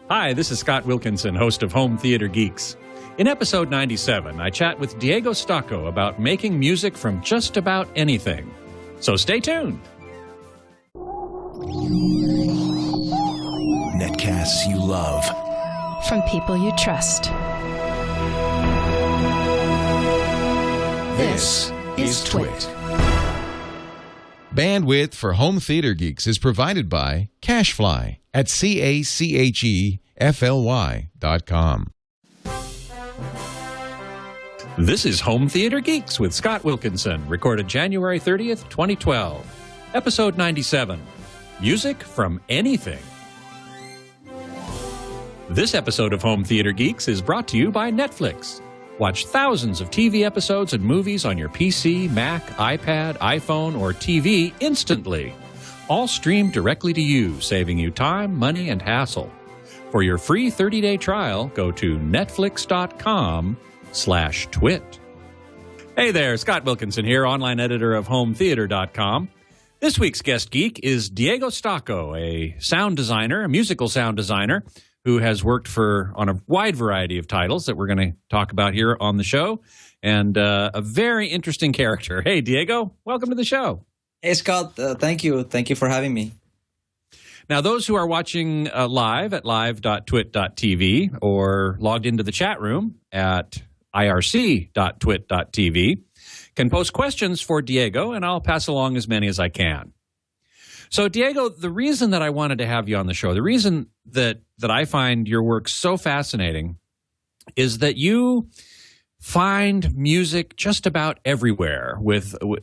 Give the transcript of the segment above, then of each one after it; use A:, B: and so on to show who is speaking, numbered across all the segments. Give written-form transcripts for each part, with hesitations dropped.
A: Hi, this is Scott Wilkinson, host of Home Theater Geeks. In episode 97, I chat with Diego Stocco about making music from just about anything. So stay tuned.
B: Netcasts you love.
C: From people you trust.
B: This is TWiT.
D: Bandwidth for Home Theater Geeks is provided by Cachefly at CACHEFLY.com.
A: This is Home Theater Geeks with Scott Wilkinson, recorded January 30th, 2012. Episode 97, Music from Anything. This episode of Home Theater Geeks is brought to you by Netflix. Watch thousands of TV episodes and movies on your PC, Mac, iPad, iPhone, or TV instantly. All streamed directly to you, saving you time, money, and hassle. For your free 30-day trial, go to netflix.com/twit. Hey there, Scott Wilkinson here, online editor of HomeTheater.com. This week's guest geek is Diego Stocco, a sound designer, a musical sound designer, who has worked on a wide variety of titles that we're going to talk about here on the show, and a very interesting character. Hey, Diego, welcome to the show.
E: Hey, Scott. Thank you. Thank you for having me.
A: Now, those who are watching live at live.twit.tv or logged into the chat room at irc.twit.tv can post questions for Diego, and I'll pass along as many as I can. So, Diego, the reason that I wanted to have you on the show, the reason that I find your work so fascinating is that you find music just about everywhere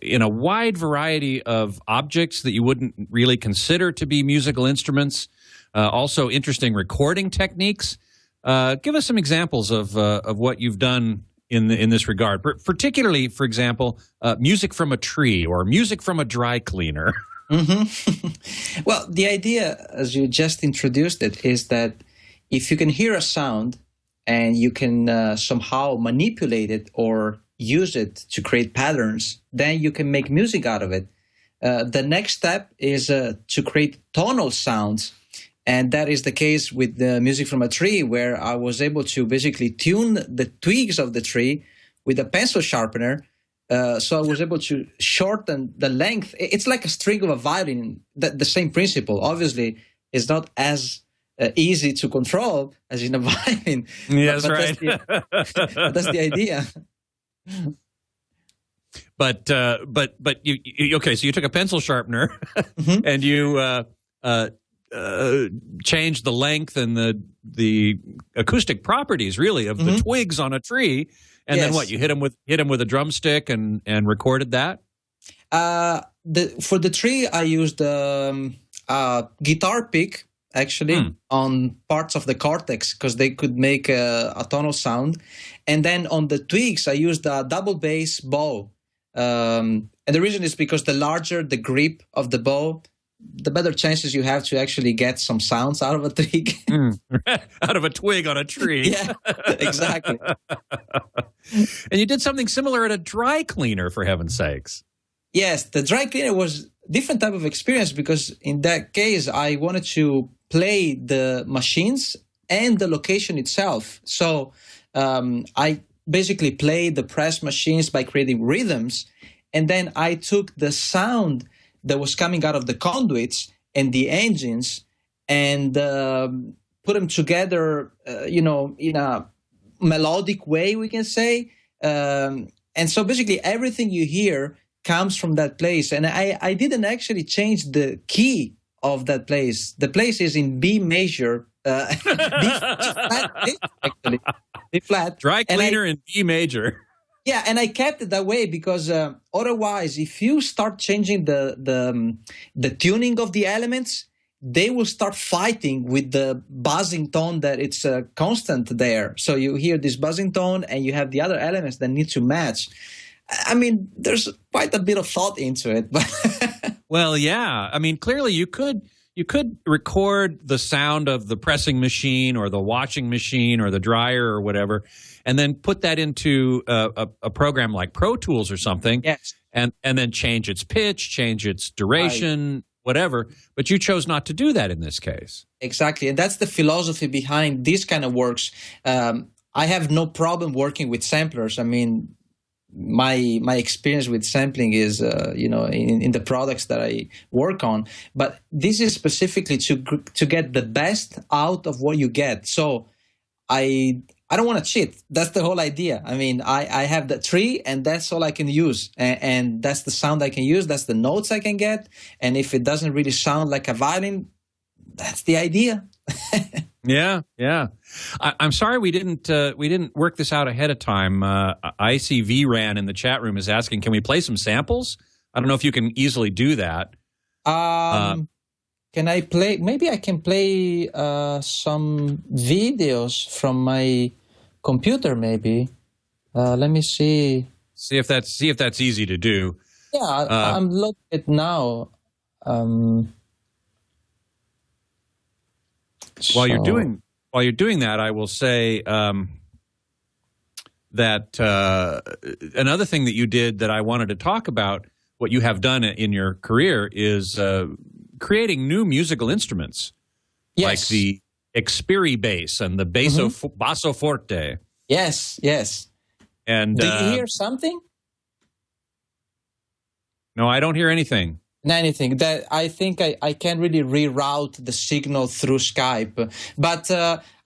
A: in a wide variety of objects that you wouldn't really consider to be musical instruments, also interesting recording techniques. Give us some examples of what you've done in this regard, particularly, for example, music from a tree or music from a dry cleaner.
E: Mm-hmm. Well, the idea, as you just introduced it, is that if you can hear a sound and you can somehow manipulate it or use it to create patterns, then you can make music out of it. The next step is to create tonal sounds. And that is the case with the music from a tree, where I was able to basically tune the twigs of the tree with a pencil sharpener. So I was able to shorten the length. It's like a string of a violin, the same principle. Obviously, it's not as easy to control as in a violin.
A: Yes, right.
E: That's the idea.
A: But you okay? So you took a pencil sharpener
E: Mm-hmm.
A: and you changed the length and the acoustic properties, really, of the twigs on a tree. And
E: Yes.
A: then what? You hit him with a drumstick and recorded that?
E: For the tree, I used guitar pick, actually, on parts of the cortex, because they could make a tonal sound. And then on the twigs, I used a double bass bow. And the reason is because the larger the grip of the bow, the better chances you have to actually get some sounds out of a twig.
A: Out of a twig on a tree.
E: Yeah, exactly.
A: And you did something similar at a dry cleaner, for heaven's sakes.
E: Yes, the dry cleaner was a different type of experience, because in that case, I wanted to play the machines and the location itself. So I basically played the press machines by creating rhythms, and then I took the sound that was coming out of the conduits and the engines and put them together, in a melodic way, we can say. And so basically everything you hear comes from that place. And I didn't actually change the key of that place. The place is in B major, B flat, actually. B flat.
A: Dry cleaner in B major.
E: Yeah, and I kept it that way because otherwise, if you start changing the tuning of the elements, they will start fighting with the buzzing tone that it's constant there. So you hear this buzzing tone, and you have the other elements that need to match. I mean, there's quite a bit of thought into it.
A: Well, yeah. I mean, clearly you could record the sound of the pressing machine or the washing machine or the dryer or whatever, and then put that into a program like Pro Tools or something.
E: Yes.
A: And then change its pitch, change its duration, whatever, but you chose not to do that in this case.
E: Exactly. And that's the philosophy behind these kind of works. I have no problem working with samplers. I mean, my experience with sampling is, in the products that I work on. But this is specifically to get the best out of what you get. So I don't want to cheat. That's the whole idea. I mean, I have the tree, and that's all I can use. And that's the sound I can use. That's the notes I can get. And if it doesn't really sound like a violin, that's the idea.
A: Yeah. I'm sorry we didn't work this out ahead of time. ICV ran in the chat room is asking, can we play some samples? I don't know if you can easily do that.
E: Can I play? Maybe I can play some videos from my computer. Maybe. Let me see.
A: See if that's easy to do.
E: Yeah, I'm looking at now.
A: While you're doing that, I will say that another thing that you did that I wanted to talk about, what you have done in your career, is creating new musical instruments, like the Experi bass and the basso forte.
E: Yes.
A: And
E: do you hear something?
A: No, I don't hear anything.
E: Anything that I think I can really reroute the signal through Skype, but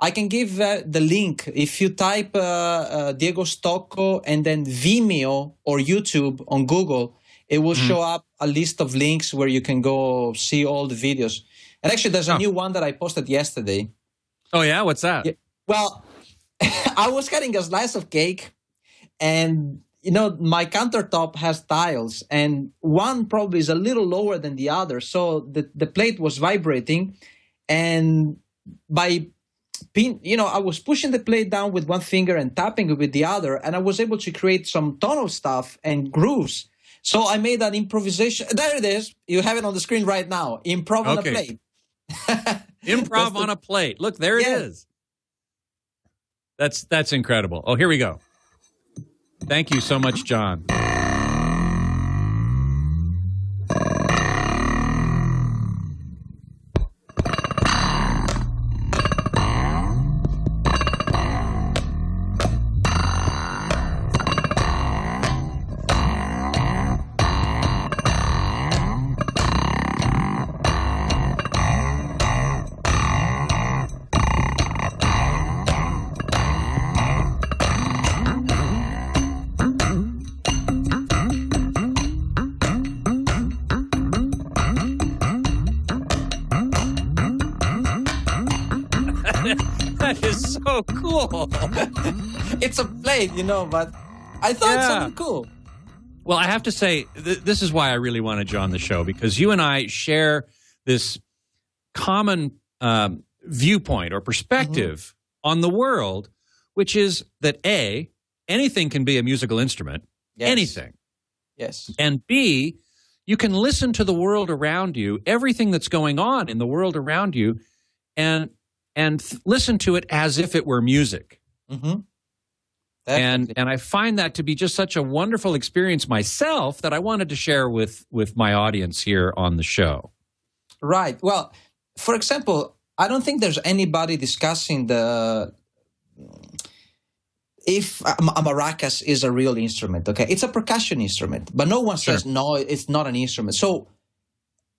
E: I can give the link. If you type Diego Stocco and then Vimeo or YouTube on Google, it will show up a list of links where you can go see all the videos. And actually, there's a new one that I posted yesterday.
A: Oh yeah, what's that?
E: Yeah. Well, I was cutting a slice of cake, and my countertop has tiles, and one probably is a little lower than the other. So the plate was vibrating, and I was pushing the plate down with one finger and tapping it with the other, and I was able to create some tonal stuff and grooves. So I made an improvisation. There it is. You have it on the screen right now. Improv on a plate.
A: Improv on a plate. Look, there it is. That's incredible. Oh, here we go. Thank you so much, John. That is so cool.
E: It's a plate, but I thought something cool.
A: Well, I have to say, this is why I really wanted you on the show, because you and I share this common viewpoint or perspective on the world, which is that A, anything can be a musical instrument, anything.
E: Yes.
A: And B, you can listen to the world around you, everything that's going on in the world around you, and listen to it as if it were music.
E: Mm-hmm.
A: And I find that to be just such a wonderful experience myself that I wanted to share with my audience here on the show.
E: Right. Well, for example, I don't think there's anybody discussing if a maracas is a real instrument. Okay, it's a percussion instrument, but no one says no, it's not an instrument. So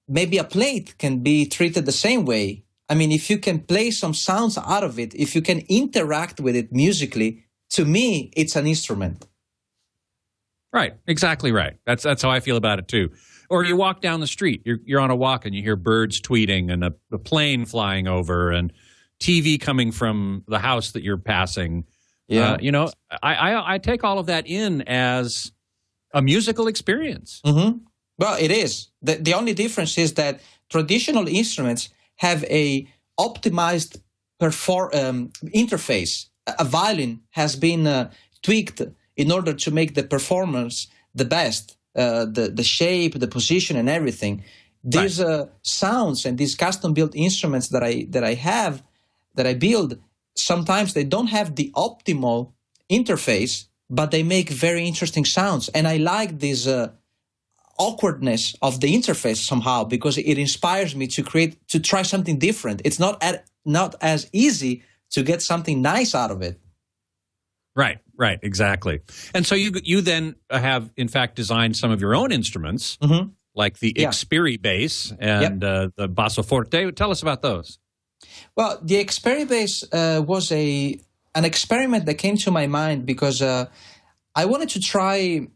E: maybe a plate can be treated the same way. I mean, if you can play some sounds out of it, if you can interact with it musically, to me, it's an instrument.
A: Right. Exactly right. That's how I feel about it, too. Or you walk down the street. You're on a walk and you hear birds tweeting and a plane flying over and TV coming from the house that you're passing. Yeah. I take all of that in as a musical experience.
E: Mm-hmm. Well, it is. The only difference is that traditional instruments have a optimized interface. A violin has been tweaked in order to make the performance the best, the shape, the position, and everything. These sounds and these custom-built instruments that I build, sometimes they don't have the optimal interface, but they make very interesting sounds. And I like these awkwardness of the interface somehow, because it inspires me to try something different. It's not as easy to get something nice out of it.
A: Right, exactly. And so you then have, in fact, designed some of your own instruments, like the Xperi bass and the basso forte. Tell us about those.
E: Well, the Xperi bass was an experiment that came to my mind because I wanted to try.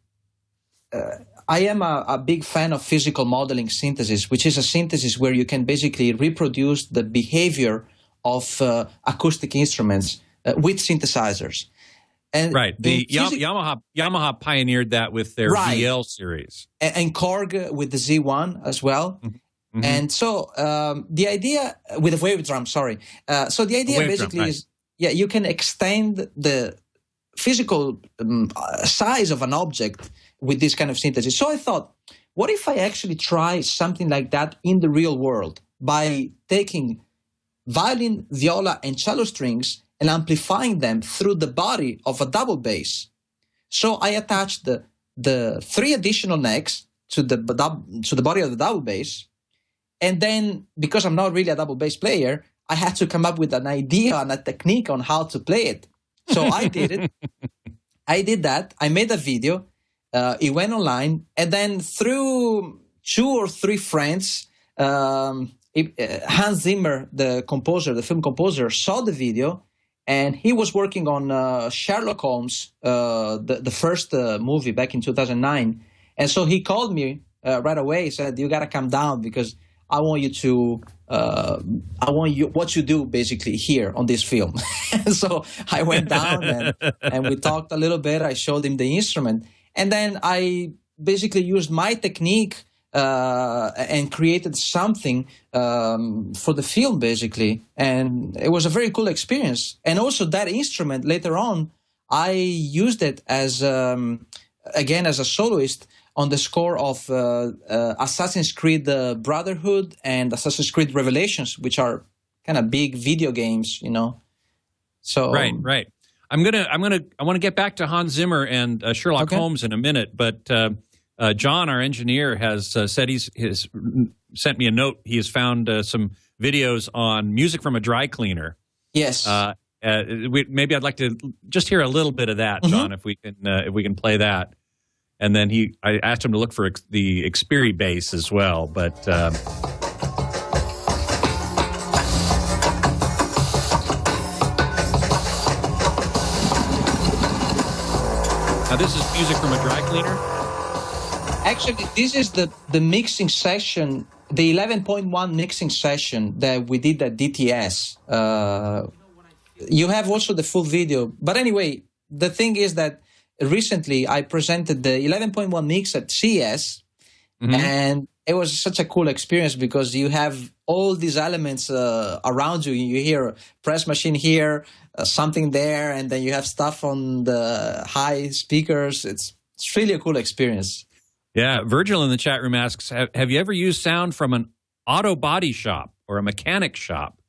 E: I am a big fan of physical modeling synthesis, which is a synthesis where you can basically reproduce the behavior of acoustic instruments with synthesizers. And
A: right. The Yamaha pioneered that with their VL series.
E: And Korg with the Z1 as well.
A: Mm-hmm.
E: And so the idea with the wave drum, so the idea basically is, you can extend the physical size of an object with this kind of synthesis. So I thought, what if I actually try something like that in the real world by taking violin, viola, and cello strings and amplifying them through the body of a double bass. So I attached the 3 additional necks to the body of the double bass. And then, because I'm not really a double bass player, I had to come up with an idea and a technique on how to play it. So I did it. I did that. I made a video. It went online. And then through 2 or 3 friends, Hans Zimmer, the film composer, saw the video. And he was working on Sherlock Holmes, the first movie back in 2009. And so he called me right away. He said, "You got to come down because I want what you do basically here on this film." So I went down and we talked a little bit. I showed him the instrument. And then I basically used my technique and created something for the film, basically. And it was a very cool experience. And also that instrument, later on, I used it as, again, as a soloist on the score of Assassin's Creed Brotherhood and Assassin's Creed Revelations, which are kind of big video games, So
A: Right. I want to get back to Hans Zimmer and Sherlock Holmes in a minute, but John, our engineer, has said he's sent me a note. He has found some videos on music from a dry cleaner.
E: Yes.
A: Maybe I'd like to just hear a little bit of that, John, if we can play that. And then I asked him to look for the Xperi bass as well, but. Now this is music from a dry cleaner?
E: Actually, this is the mixing session, the 11.1 mixing session that we did at DTS. You have also the full video. But anyway, the thing is that recently I presented the 11.1 mix at CES, and it was such a cool experience because you have all these elements around you. You hear a press machine here, something there, and then you have stuff on the high speakers. It's really a cool experience.
A: Yeah, Virgil in the chat room asks, have you ever used sound from an auto body shop or a mechanic shop?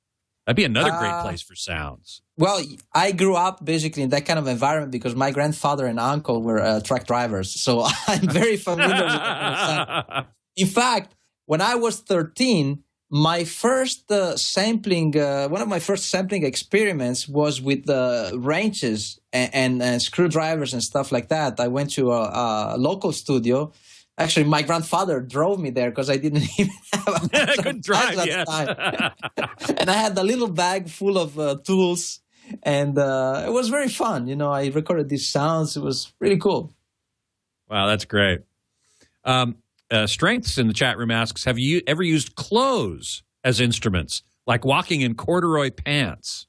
A: That'd be another great place for sounds.
E: Well, I grew up basically in that kind of environment because my grandfather and uncle were truck drivers. So I'm very familiar with that kind of sound. In fact, when I was 13, my first sampling, one of my first sampling experiments was with wrenches and screwdrivers and stuff like that. I went to a local studio. Actually, my grandfather drove me there because I didn't even have
A: I couldn't drive yet.
E: And I had a little bag full of tools, and it was very fun. I recorded these sounds. It was really cool.
A: Wow, that's great. Strengths in the chat room asks, have you ever used clothes as instruments, like walking in corduroy pants?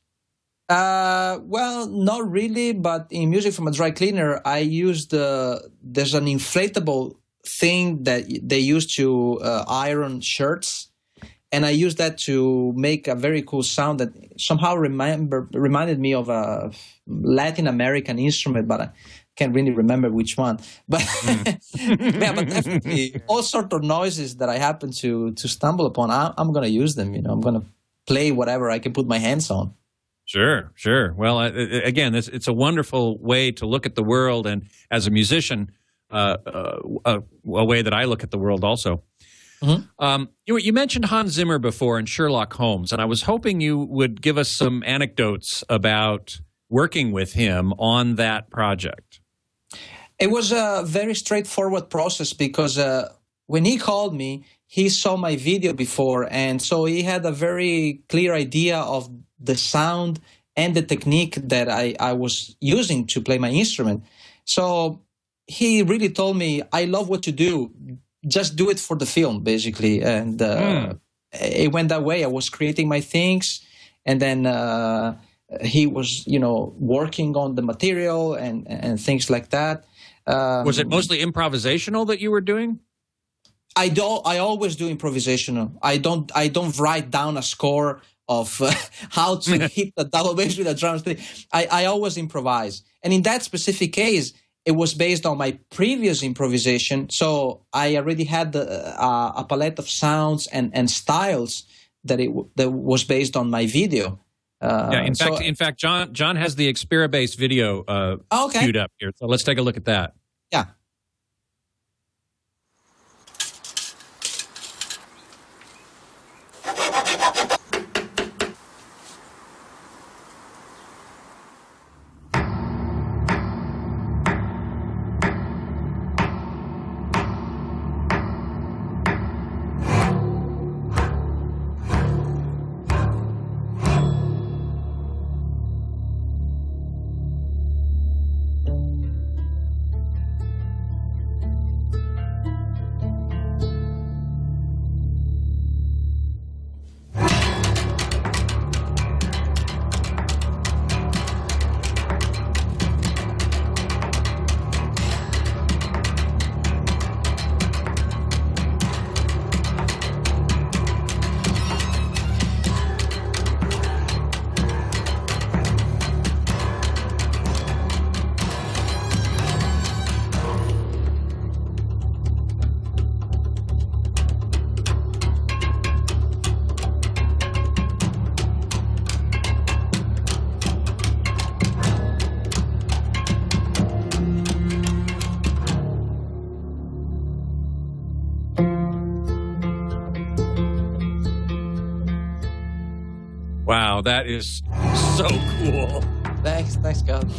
E: Well, not really, but in music from a dry cleaner, I used, there's an inflatable thing that they use to iron shirts, and I used that to make a very cool sound that somehow reminded me of a Latin American instrument, but I can't really remember which one. But yeah, but definitely all sorts of noises that I happen to stumble upon, I'm going to use them. I'm going to play whatever I can put my hands on.
A: Sure. Well, again, it's a wonderful way to look at the world, and as a musician, a way that I look at the world also.
E: Mhm.
A: You mentioned Hans Zimmer before and Sherlock Holmes, and I was hoping you would give us some anecdotes about working with him on that project.
E: It was a very straightforward process because when he called me, he saw my video before, and so he had a very clear idea of the sound and the technique that I was using to play my instrument. So he really told me, I love what you do. Just do it for the film, basically. And it went that way. I was creating my things, and then he was, working on the material and things like that.
A: Was it mostly improvisational that you were doing?
E: I always do improvisational. I don't write down a score of how to hit the double bass with a drum stick. I always improvise. And in that specific case, it was based on my previous improvisation. So I already had a palette of sounds and styles that was based on my video.
A: In fact, John has the Experibase video queued up here. So let's take a look at that.
E: Yeah.
A: Wow, that is so cool.
E: Thanks, God.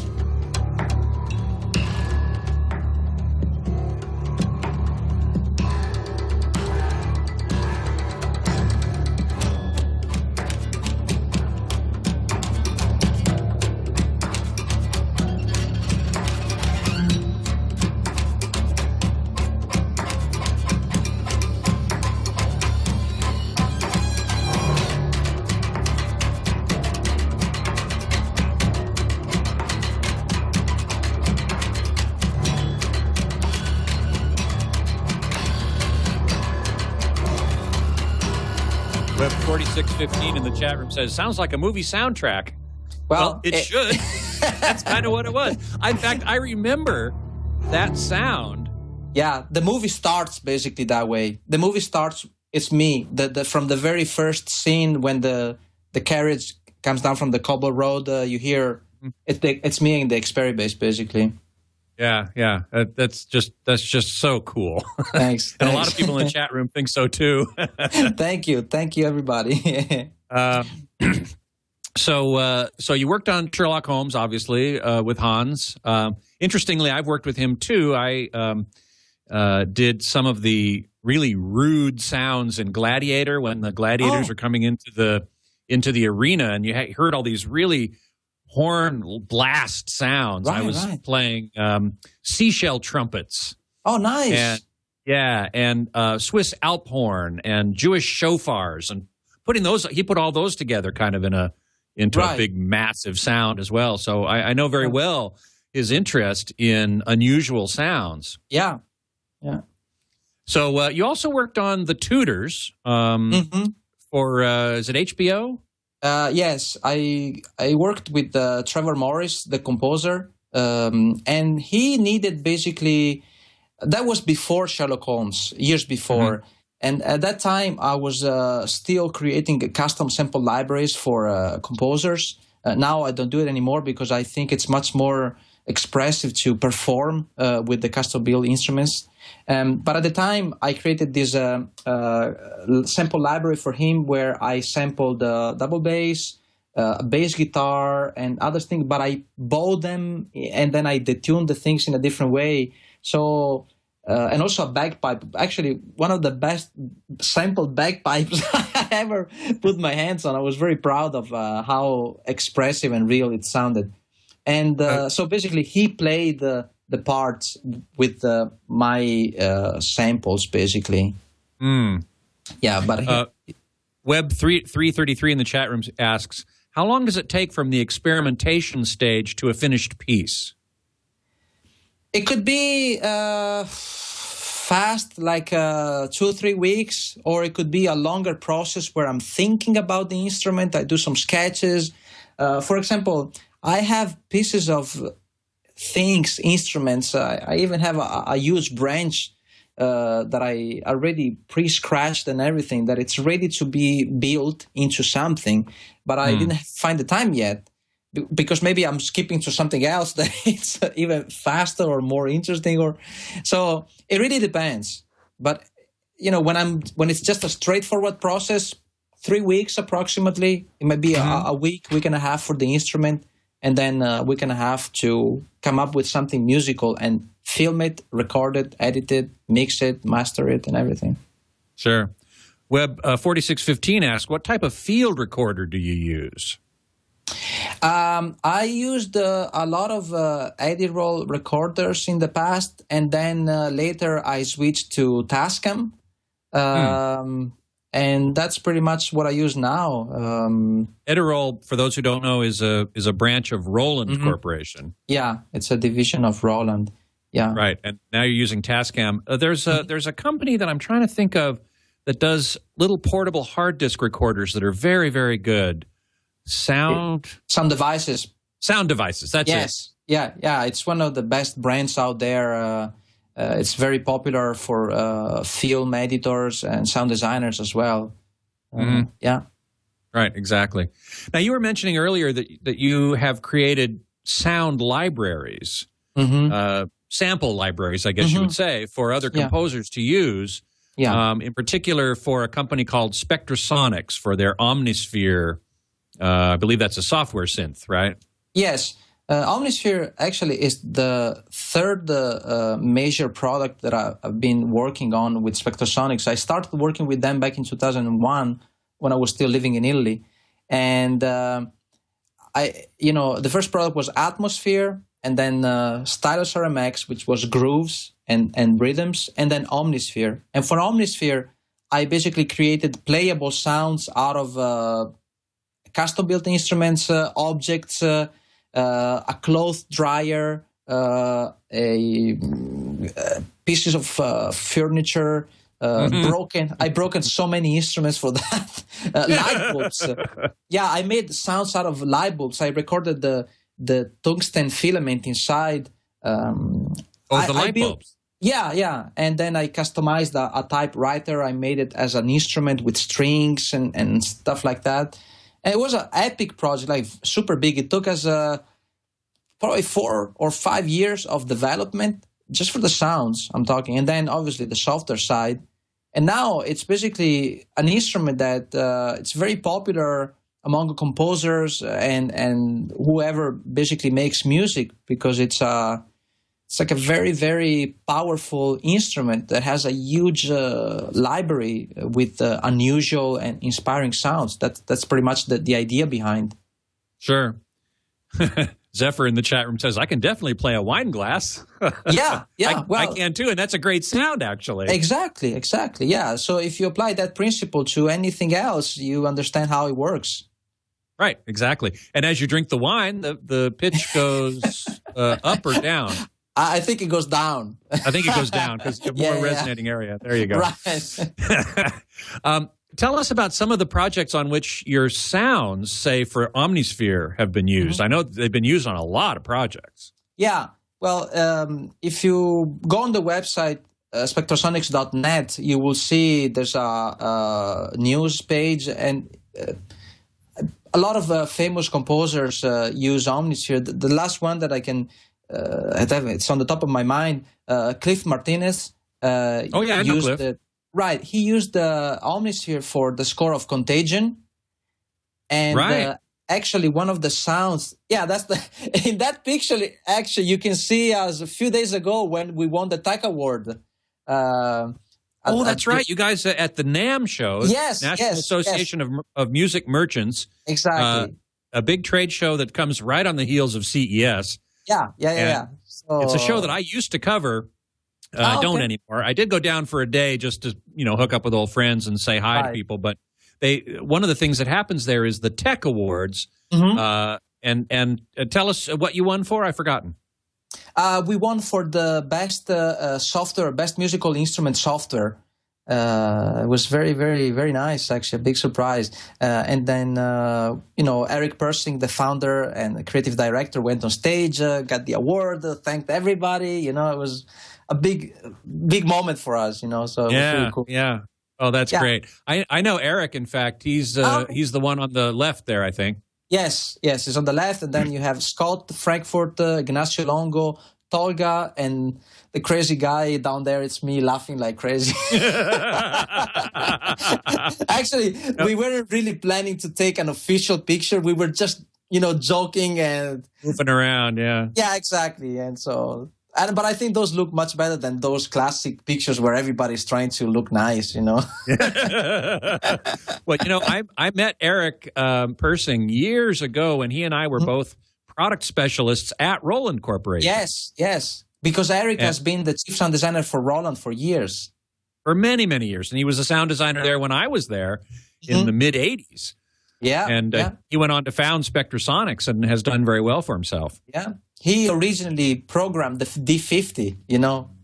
A: Web 4615 in the chat room says, sounds like a movie soundtrack. Well, it should. That's kind of what it was. In fact, I remember that sound.
E: Yeah, the movie starts basically that way. The movie starts, it's me. From the very first scene when the carriage comes down from the cobble road, you hear it's me in the Experibase, basically.
A: Yeah. That's just so cool.
E: Thanks.
A: And a lot of people in the chat room think so too.
E: Thank you, everybody.
A: So you worked on Sherlock Holmes, obviously, with Hans. Interestingly, I've worked with him too. I did some of the really rude sounds in Gladiator when the gladiators are coming into the arena, and you heard all these really horn blast sounds. I was playing seashell trumpets.
E: Oh, nice.
A: And Swiss Alp horn and Jewish shofars, and he put all those together kind of into a big, massive sound as well. So I know very well his interest in unusual sounds.
E: Yeah.
A: So you also worked on The Tudors for, is it HBO?
E: Yes, I worked with Trevor Morris, the composer, and he needed basically, that was before Sherlock Holmes, years before. And at that time, I was still creating custom sample libraries for composers. Now I don't do it anymore because I think it's much more expressive to perform with the custom-built instruments. But at the time, I created this sample library for him where I sampled double bass, a bass guitar, and other things, but I bowed them, and then I detuned the things in a different way. So, and also a bagpipe. Actually, one of the best sampled bagpipes I ever put my hands on. I was very proud of how expressive and real it sounded. And so basically, he played the parts with my samples, basically. Yeah, but
A: Web 333 in the chat room asks, how long does it take from the experimentation stage to a finished piece?
E: It could be fast, like 2 or 3 weeks, or it could be a longer process where I'm thinking about the instrument. I do some sketches. For example, I have pieces of things, instruments. I even have a huge branch that I already pre-scratched and everything, that it's ready to be built into something, but I didn't find the time yet, because maybe I'm skipping to something else that it's even faster or more interesting, or so it really depends. But when it's just a straightforward process, 3 weeks approximately, it might be a week and a half for the instrument, and then a week and a half to come up with something musical and film it, record it, edit it, mix it, master it, and everything.
A: Sure. Web 4615 asks, what type of field recorder do you use?
E: I used a lot of Edirol recorders in the past, and then later I switched to Tascam. And that's pretty much what I use now.
A: Edirol, for those who don't know, is a branch of Roland Corporation.
E: Yeah, it's a division of Roland. Yeah,
A: right. And now you're using Tascam. There's a company that I'm trying to think of that does little portable hard disk recorders that are very, very good. Sound
E: devices.
A: Sound devices. That's it.
E: Yeah. It's one of the best brands out there. It's very popular for film editors and sound designers as well. Yeah.
A: Right, exactly. Now, you were mentioning earlier that you have created sound libraries, sample libraries, I guess you would say, for other composers to use. Yeah. In particular, for a company called Spectrasonics for their Omnisphere. I believe that's a software synth, right?
E: Yes. Omnisphere actually is the third major product that I've been working on with Spectrasonics. I started working with them back in 2001 when I was still living in Italy. And the first product was Atmosphere, and then Stylus RMX, which was grooves and rhythms, and then Omnisphere. And for Omnisphere, I basically created playable sounds out of custom-built instruments, objects, a cloth dryer, pieces of furniture, I broken so many instruments for that. Light bulbs. I made sounds out of light bulbs. I recorded the tungsten filament inside.
A: The light bulbs.
E: Yeah. And then I customized a typewriter. I made it as an instrument with strings and stuff like that. And it was an epic project, like super big. It took us probably 4 or 5 years of development just for the sounds I'm talking. And then obviously the software side. And now it's basically an instrument that it's very popular among composers and whoever basically makes music, because it's like a very, very powerful instrument that has a huge library with unusual and inspiring sounds. That's pretty much the idea behind.
A: Sure. Zephyr in the chat room says, I can definitely play a wine glass.
E: Yeah.
A: I can too, and that's a great sound, actually.
E: Exactly. Yeah. So if you apply that principle to anything else, you understand how it works.
A: Right, exactly. And as you drink the wine, the pitch goes up or down.
E: I think it goes down.
A: I think it goes down because you have more resonating area. There you go.
E: Right.
A: Tell us about some of the projects on which your sounds, say, for Omnisphere have been used. I know they've been used on a lot of projects.
E: Yeah. Well, if you go on the website, spectrasonics.net, you will see there's a news page, and a lot of famous composers use Omnisphere. The last one that I can it's on the top of my mind. Cliff Martinez.
A: Oh yeah, I know Cliff.
E: Right, he used the omnisphere for the score of Contagion, and
A: right.
E: Actually one of the sounds. Yeah, that's the in that picture. Actually, you can see us a few days ago when we won the TAC Award.
A: That's right. You guys at the Namm show, National Association of Music Merchants.
E: Exactly.
A: A big trade show that comes right on the heels of CES.
E: Yeah. So,
A: it's a show that I used to cover. I don't anymore. I did go down for a day just to hook up with old friends and say hi to people. But one of the things that happens there is the Tech Awards. And tell us what you won for. I've forgotten.
E: We won for the best software, best musical instrument software. It was very, very, very nice. Actually, a big surprise. And then Eric Persing, the founder and the creative director, went on stage, got the award, thanked everybody. It was a big moment for us. So it was really cool.
A: Yeah. Oh, that's great. I know Eric. In fact, he's the one on the left there, I think.
E: Yes, he's on the left, and then you have Scott Frankfurt, Ignacio Longo, Tolga, and the crazy guy down there. It's me laughing like crazy. Actually, we weren't really planning to take an official picture. We were just, joking and
A: goofing around. Yeah.
E: Yeah, exactly. And so, but I think those look much better than those classic pictures where everybody's trying to look nice.
A: Well, I met Eric Persing years ago, and he and I were both product specialists at Roland Corporation.
E: Yes. Because Eric has been the chief sound designer for Roland for years.
A: For many, many years. And he was a sound designer there when I was there in the mid-'80s.
E: Yeah.
A: And he went on to found Spectrasonics and has done very well for himself.
E: Yeah. He originally programmed the D50.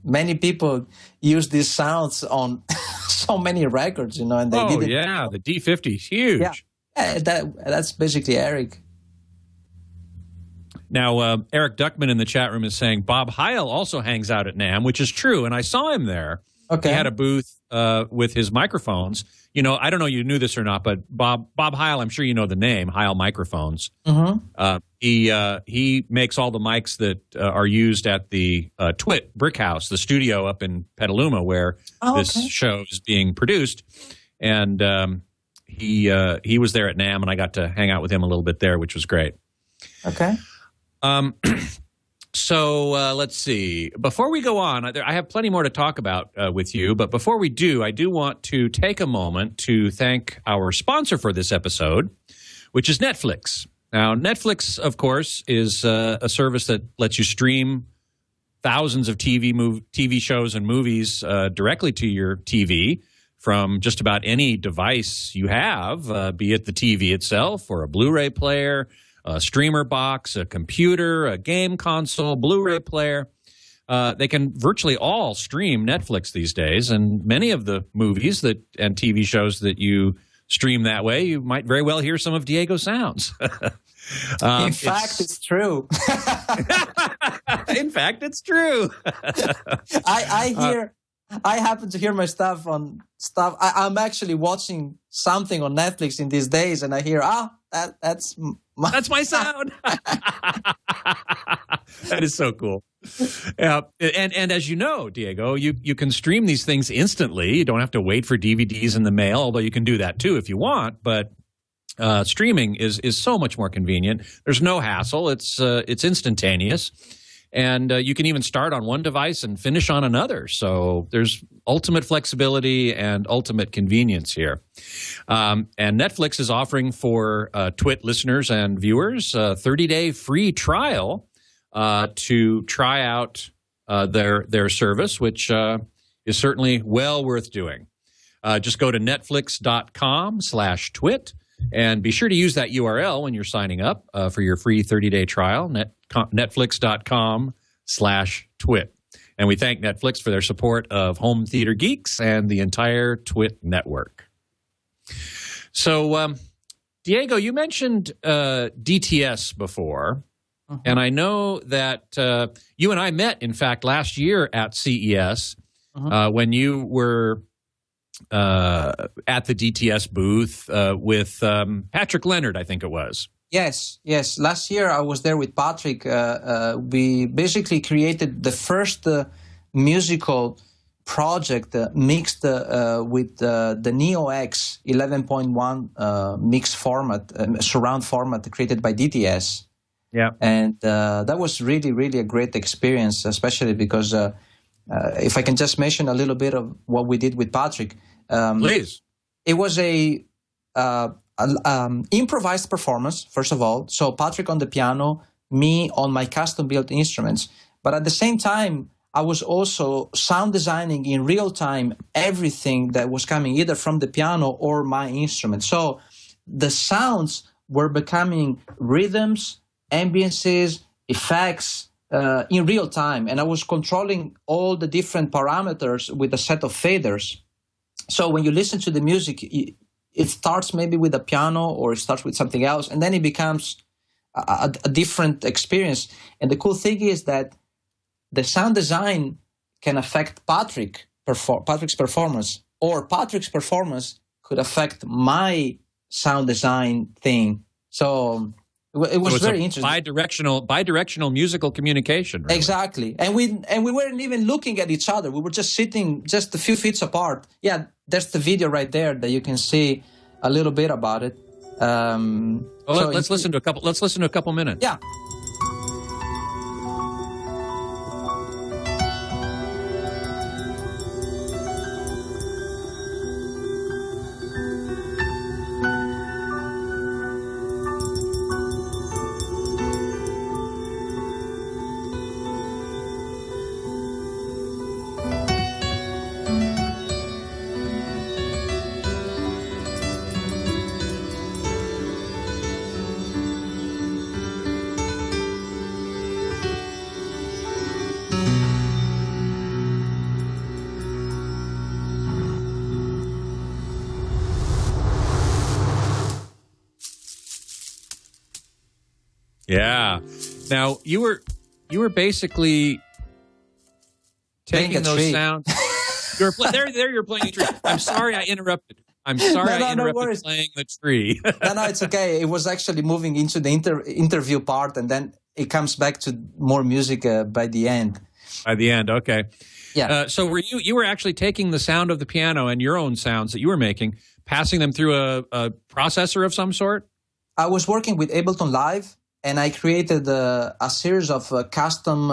E: Many people use these sounds on so many records, and they didn't.
A: Yeah, the D50 is huge.
E: Yeah, that's basically Eric.
A: Now, Eric Duckman in the chat room is saying Bob Heil also hangs out at Namm, which is true, and I saw him there.
E: Okay.
A: He had a booth with his microphones. I don't know you knew this or not, but Bob Heil, I'm sure you know the name, Heil Microphones. He makes all the mics that are used at the TWiT Brick House, the studio up in Petaluma where this show is being produced. And he was there at Namm, and I got to hang out with him a little bit there, which was great.
E: Okay.
A: So let's see. Before we go on, I have plenty more to talk about with you. But before we do, I do want to take a moment to thank our sponsor for this episode, which is Netflix. Now, Netflix, of course, is a service that lets you stream thousands of TV shows and movies directly to your TV from just about any device you have, be it the TV itself or a Blu-ray player, a streamer box, a computer, a game console, Blu-ray player. They can virtually all stream Netflix these days, and many of the movies and TV shows that you stream that way, you might very well hear some of Diego's sounds.
E: In fact, it's true.
A: In fact, it's true.
E: I happen to hear my stuff on stuff. I'm actually watching something on Netflix in these days, and I hear, that's
A: my sound. That is so cool. And as you know, Diego, you can stream these things instantly. You don't have to wait for DVDs in the mail, although you can do that too if you want. But streaming is so much more convenient. There's no hassle. It's instantaneous. And you can even start on one device and finish on another. So there's ultimate flexibility and ultimate convenience here. And Netflix is offering for TWiT listeners and viewers a 30-day free trial to try out their service, which is certainly well worth doing. Just go to netflix.com/TWiT and be sure to use that URL when you're signing up for your free 30-day trial, netflix.com/TWiT. And we thank Netflix for their support of Home Theater Geeks and the entire TWiT network. So, Diego, you mentioned DTS before, and I know that you and I met, in fact, last year at CES when you were at the DTS booth with Patrick Leonard, I think it was.
E: Yes. Last year I was there with Patrick. We basically created the first musical project mixed with the Neo X 11.1 mix format, surround format created by DTS.
A: Yeah.
E: And that was really, really a great experience, especially because if I can just mention a little bit of what we did with Patrick.
A: Please.
E: It was a improvised performance, first of all. So Patrick on the piano, me on my custom-built instruments. But at the same time, I was also sound designing in real time everything that was coming either from the piano or my instrument. So the sounds were becoming rhythms, ambiances, effects in real time. And I was controlling all the different parameters with a set of faders. So when you listen to the music, it starts maybe with a piano or it starts with something else, and then it becomes a different experience. And the cool thing is that the sound design can affect Patrick's performance, or Patrick's performance could affect my sound design thing. So it was very interesting. Bidirectional
A: musical communication. Really.
E: Exactly, and we weren't even looking at each other. We were just sitting just a few feet apart. Yeah, there's the video right there that you can see a little bit about it.
A: Let's listen to a couple. Let's listen to a couple minutes.
E: Yeah.
A: Yeah. Now you were basically taking those sounds. You're playing a tree. I'm sorry I interrupted. I interrupted playing the tree.
E: No, it's okay. It was actually moving into the interview part, and then it comes back to more music by the end.
A: By the end, okay.
E: Yeah.
A: So were you were actually taking the sound of the piano and your own sounds that you were making, passing them through a processor of some sort?
E: I was working with Ableton Live, and I created a series of custom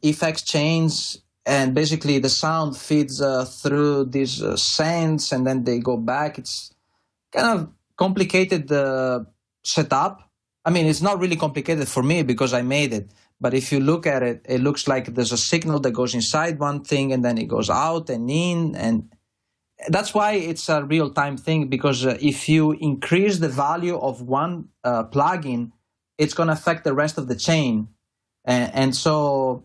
E: effects chains, and basically the sound feeds through these sends, and then they go back. It's kind of complicated setup. I mean, it's not really complicated for me because I made it. But if you look at it, it looks like there's a signal that goes inside one thing, and then it goes out and in. And that's why it's a real-time thing, because if you increase the value of one plugin, it's going to affect the rest of the chain. And so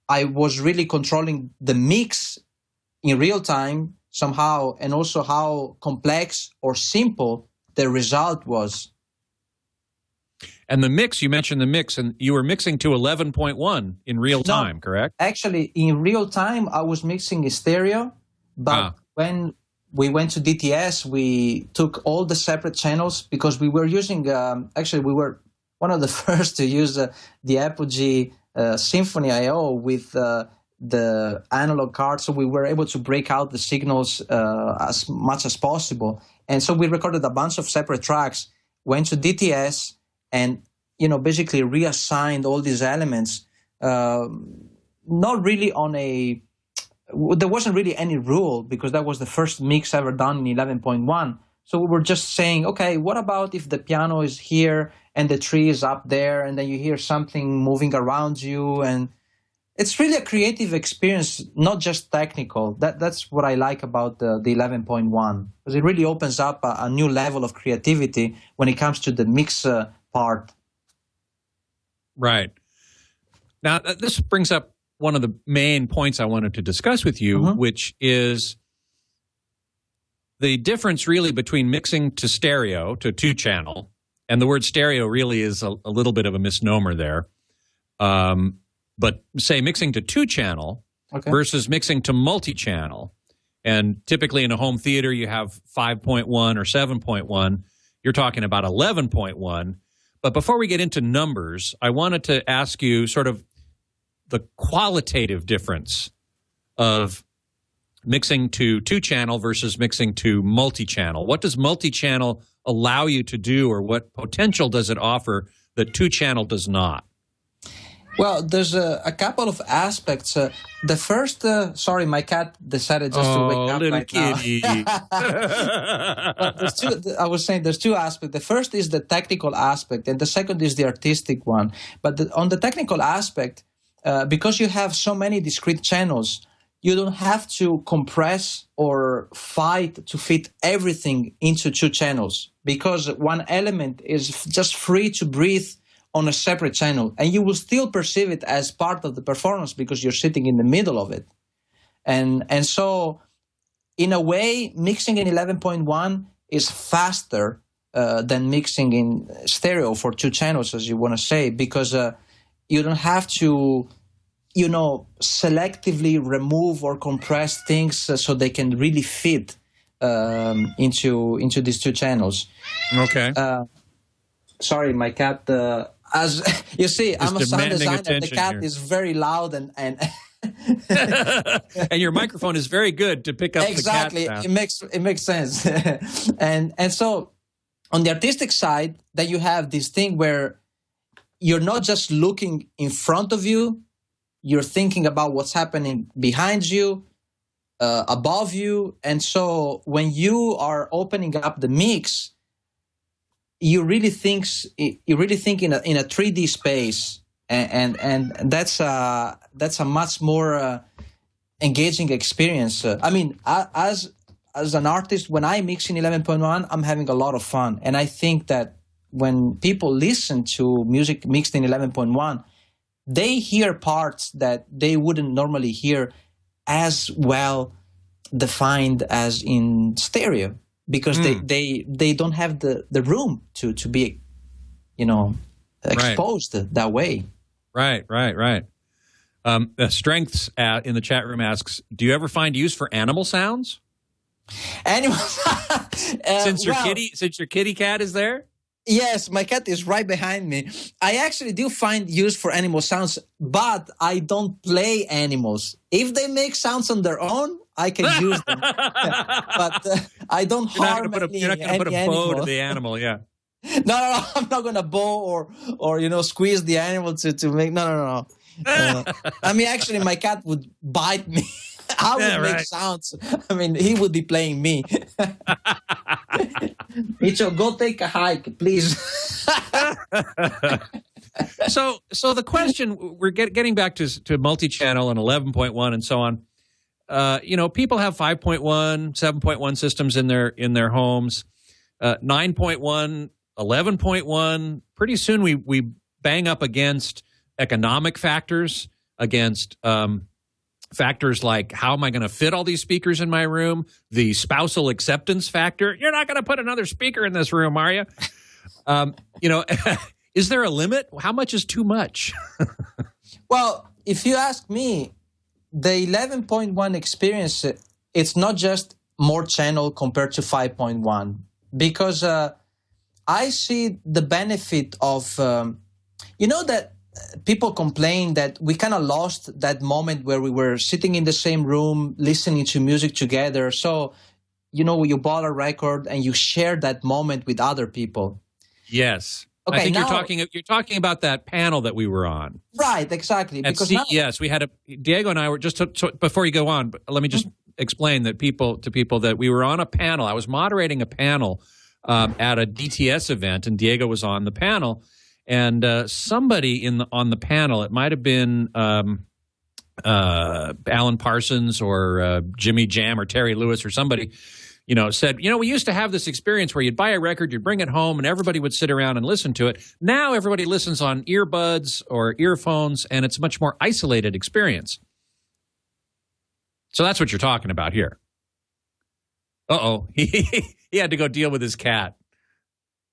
E: I was really controlling the mix in real time somehow, and also how complex or simple the result was.
A: And the mix, you mentioned the mix, and you were mixing to 11.1 in real time, correct?
E: Actually, in real time, I was mixing in stereo, but when we went to DTS, we took all the separate channels, because we were using, we were one of the first to use the Apogee Symphony I/O with the analog card, so we were able to break out the signals as much as possible. And so we recorded a bunch of separate tracks, went to DTS, and basically reassigned all these elements. Not really on there wasn't really any rule, because that was the first mix ever done in 11.1. So we were just saying, okay, what about if the piano is here and the tree is up there, and then you hear something moving around you? And it's really a creative experience, not just technical. That's what I like about the 11.1, because it really opens up a new level of creativity when it comes to the mix part.
A: Right. Now, this brings up one of the main points I wanted to discuss with you, which is the difference really between mixing to stereo, to two-channel, and the word stereo really is a little bit of a misnomer there. But say mixing to two-channel versus mixing to multi-channel. And typically in a home theater, you have 5.1 or 7.1. You're talking about 11.1. But before we get into numbers, I wanted to ask you sort of the qualitative difference of mixing to two-channel versus mixing to multi-channel. What does multi-channel allow you to do, or what potential does it offer that two-channel does not?
E: Well, there's a couple of aspects. The first, sorry, my cat decided just to wake up
A: little
E: right
A: kitty.
E: now. But I was saying there's two aspects. The first is the technical aspect, and the second is the artistic one. But on the technical aspect, because you have so many discrete channels, you don't have to compress or fight to fit everything into two channels, because one element is just free to breathe on a separate channel, and you will still perceive it as part of the performance because you're sitting in the middle of it. And so, in a way, mixing in 11.1 is faster than mixing in stereo for two channels, as you want to say, because you don't have to, selectively remove or compress things so they can really fit into these two channels.
A: Okay.
E: Sorry, my cat. As you see, I'm a sound designer. The cat
A: here
E: is very loud and
A: and your microphone is very good to pick up
E: exactly.
A: the cat sound.
E: It makes sense. and so on the artistic side, that you have this thing where you're not just looking in front of you, you're thinking about what's happening behind you, above you, and so when you are opening up the mix, you really think in a 3D space, and that's a much more engaging experience. I mean, as an artist, when I mix in 11.1, I'm having a lot of fun, and I think that when people listen to music mixed in 11.1, they hear parts that they wouldn't normally hear as well defined as in stereo, because they don't have the room to be, exposed that way.
A: Right. Strengths in the chat room asks, do you ever find use for animal sounds?
E: Animals.
A: Since your kitty cat is there?
E: Yes, my cat is right behind me. I actually do find use for animal sounds, but I don't play animals. If they make sounds on their own, I can use them. But I don't harm any animal.
A: You're not going to put a bow to the animal, yeah.
E: No, I'm not going to bow or squeeze the animal to make. No. I mean, actually, my cat would bite me. I would make sounds. I mean, he would be playing me. Micho, go take a hike, please.
A: So the question, we're getting back to multi-channel and 11.1 and so on. People have 5.1, 7.1 systems in their homes. 9.1, 11.1. Pretty soon we bang up against economic factors, against factors like, how am I going to fit all these speakers in my room? The spousal acceptance factor. You're not going to put another speaker in this room, are you? Is there a limit? How much is too much?
E: Well, if you ask me, the 11.1 experience, it's not just more channel compared to 5.1, because I see the benefit of, that people complain that we kind of lost that moment where we were sitting in the same room, listening to music together. So, you bought a record and you share that moment with other people.
A: Yes.
E: Okay,
A: I think you're talking about that panel that we were on.
E: Right, exactly.
A: At CES, we had Diego and I were just before you go on, but let me just explain that to people that we were on a panel. I was moderating a panel at a DTS event, and Diego was on the panel. And somebody on the panel, it might have been Alan Parsons or Jimmy Jam or Terry Lewis or somebody, said, we used to have this experience where you'd buy a record, you'd bring it home, and everybody would sit around and listen to it. Now everybody listens on earbuds or earphones, and it's a much more isolated experience. So that's what you're talking about here. Uh-oh. He had to go deal with his cat.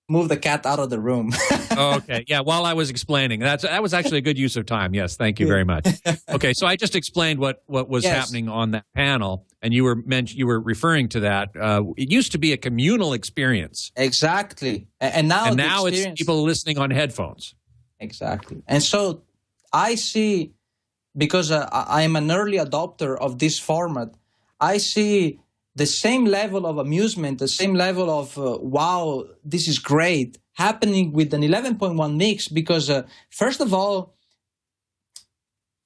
E: move the cat out of the room.
A: Okay. Yeah. While I was explaining, that was actually a good use of time. Yes. Thank you very much. Okay. So I just explained what was happening on that panel, and you were referring to that. It used to be a communal experience.
E: Exactly. And now
A: it's people listening on headphones.
E: Exactly. And so I see, because I am an early adopter of this format, I see the same level of amusement, the same level of, wow, this is great, happening with an 11.1 mix, because first of all,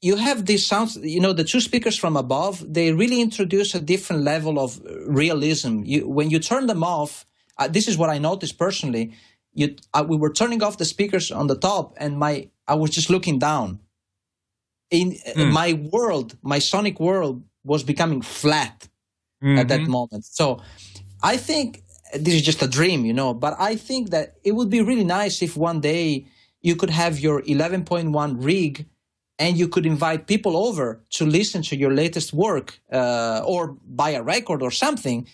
E: you have these sounds, the two speakers from above, they really introduce a different level of realism. When you turn them off, this is what I noticed personally, we were turning off the speakers on the top, and I was just looking down. My world, my sonic world was becoming flat at that moment. So I think this is just a dream, but I think that it would be really nice if one day you could have your 11.1 rig and you could invite people over to listen to your latest work or buy a record or something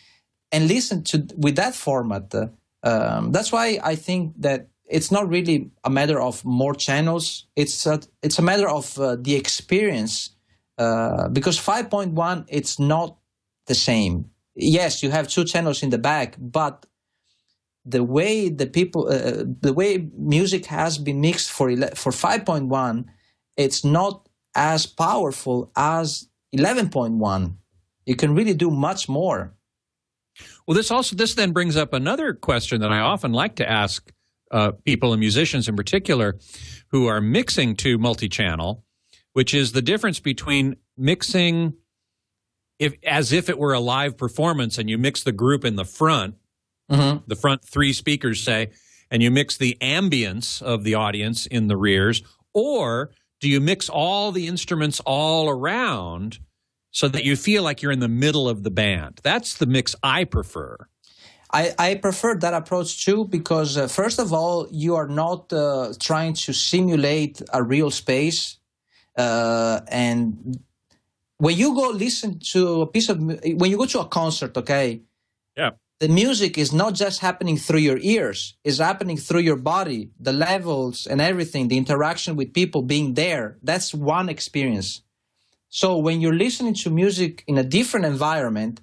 E: and listen to with that format. That's why I think that it's not really a matter of more channels. It's a matter of the experience, because 5.1, it's not the same. Yes, you have two channels in the back, but the way the way music has been mixed for 5.1, it's not as powerful as 11.1. You can really do much more.
A: Well, this then brings up another question that I often like to ask people and musicians in particular who are mixing to multi-channel, which is the difference between mixing as if it were a live performance, and you mix the group in the front, the front three speakers, say, and you mix the ambience of the audience in the rears, or do you mix all the instruments all around so that you feel like you're in the middle of the band? That's the mix I prefer.
E: I prefer that approach too, because first of all, you are not trying to simulate a real space, and when you go listen to when you go to a concert, okay,
A: yeah,
E: the music is not just happening through your ears; it's happening through your body, the levels and everything, the interaction with people being there. That's one experience. So when you're listening to music in a different environment,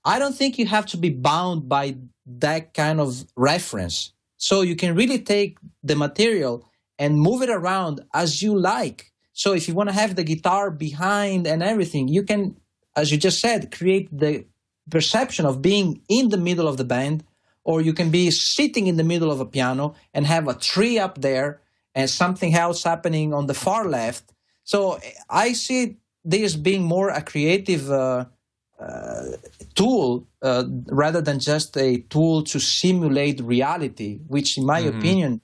E: I don't think you have to be bound by that kind of reference. So you can really take the material and move it around as you like. So if you want to have the guitar behind and everything, you can, as you just said, create the perception of being in the middle of the band, or you can be sitting in the middle of a piano and have a tree up there and something else happening on the far left. So I see this being more a creative tool rather than just a tool to simulate reality, which in my opinion,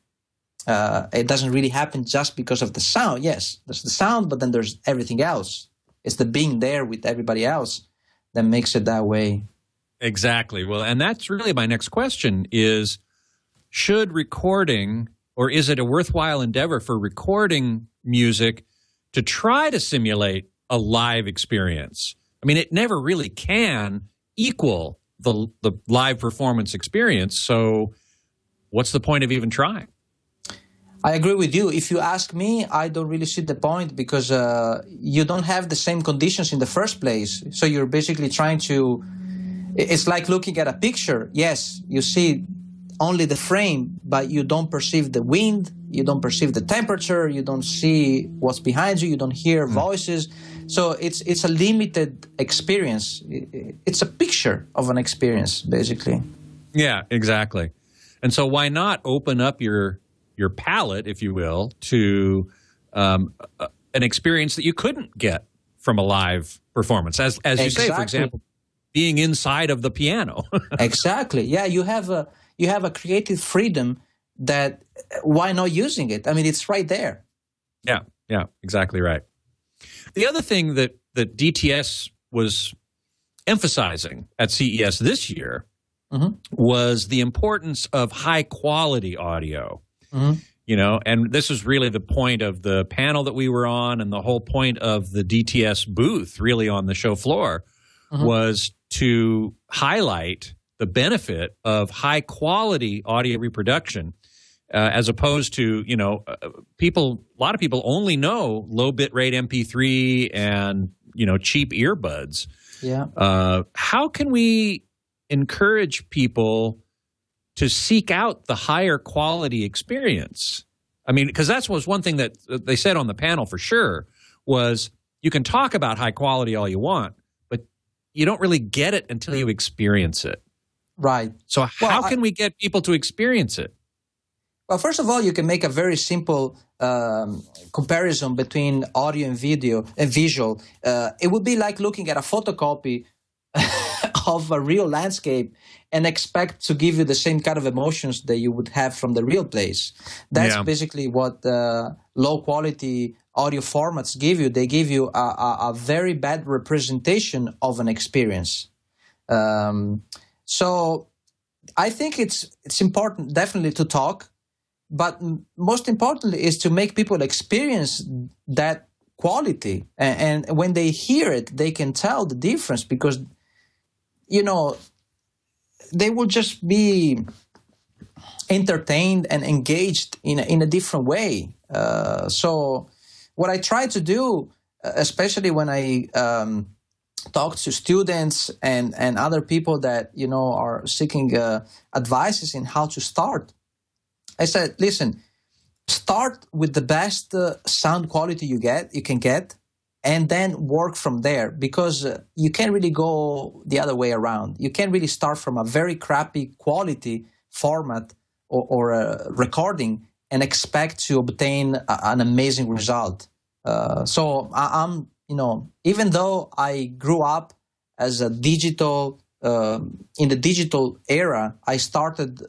E: it doesn't really happen just because of the sound. Yes, there's the sound, but then there's everything else. It's the being there with everybody else that makes it that way.
A: Exactly. Well, and that's really my next question is, should recording, or is it a worthwhile endeavor for recording music to try to simulate a live experience? I mean, it never really can equal the live performance experience. So what's the point of even trying?
E: I agree with you. If you ask me, I don't really see the point, because you don't have the same conditions in the first place. So you're basically trying to, it's like looking at a picture. Yes, you see only the frame, but you don't perceive the wind, you don't perceive the temperature, you don't see what's behind you, you don't hear voices. So it's a limited experience. It's a picture of an experience, basically.
A: Yeah, exactly. And so why not open up your palette, if you will, to an experience that you couldn't get from a live performance, as you say, for example, being inside of the piano.
E: Exactly. Yeah, you have a creative freedom that, why not using it? I mean, it's right there.
A: Yeah, exactly right. The other thing that DTS was emphasizing at CES this year was the importance of high quality audio. You know, and this is really the point of the panel that we were on, and the whole point of the DTS booth really on the show floor was to highlight the benefit of high quality audio reproduction, as opposed to, a lot of people only know low bit rate MP3 and, cheap earbuds.
E: Yeah.
A: How can we encourage people to seek out the higher quality experience? I mean, because that was one thing that they said on the panel for sure, was you can talk about high quality all you want, but you don't really get it until you experience it.
E: Right.
A: So how can we get people to experience it?
E: Well, first of all, you can make a very simple comparison between audio and video and visual. It would be like looking at a photocopy of a real landscape and expect to give you the same kind of emotions that you would have from the real place. That's basically what low quality audio formats give you. They give you a very bad representation of an experience. So I think it's important definitely to talk, but most importantly is to make people experience that quality. And when they hear it, they can tell the difference because, they will just be entertained and engaged in a different way. So what I try to do, especially when I talk to students and other people that, are seeking advices in how to start, I said, listen, start with the best sound quality you can get, and then work from there, because you can't really go the other way around. You can't really start from a very crappy quality format or a recording and expect to obtain an amazing result. So I'm, even though I grew up as a digital, in the digital era, I started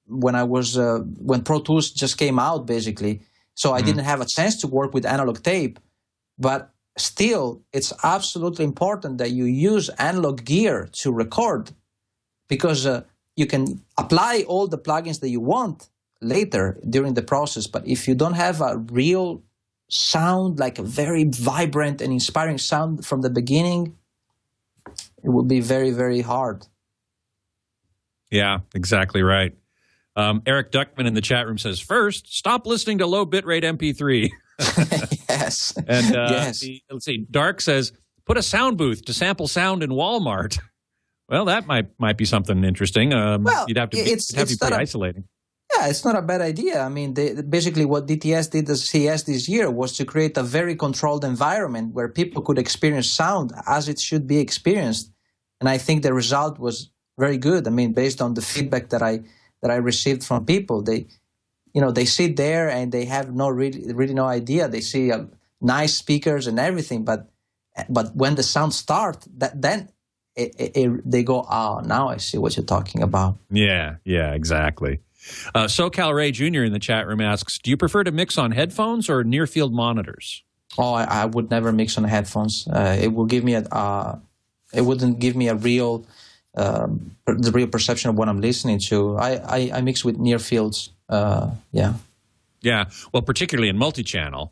E: when when Pro Tools just came out, basically. So I didn't have a chance to work with analog tape, but still, it's absolutely important that you use analog gear to record, because you can apply all the plugins that you want later during the process. But if you don't have a real sound, like a very vibrant and inspiring sound from the beginning, it will be very, very hard.
A: Yeah, exactly right. Eric Duckman in the chat room says, first, stop listening to low bitrate MP3.
E: Yes.
A: And
E: yes.
A: Let's see, Dark says, put a sound booth to sample sound in Walmart. Well, that might be something interesting.
E: Well,
A: you'd have to be pretty isolating.
E: Yeah, it's not a bad idea. I mean, basically what DTS did at CES this year was to create a very controlled environment where people could experience sound as it should be experienced. And I think the result was very good. I mean, based on the feedback that I received from people, they sit there and they have really no idea. They see nice speakers and everything, but when the sound starts, then they go, oh, now I see what you're talking about.
A: Yeah, exactly. SoCal Ray Jr. in the chat room asks, do you prefer to mix on headphones or near-field monitors?
E: Oh, I would never mix on headphones. It will give me it wouldn't give me the real perception of what I'm listening to. I mix with near fields. Yeah.
A: Well, particularly in multi-channel.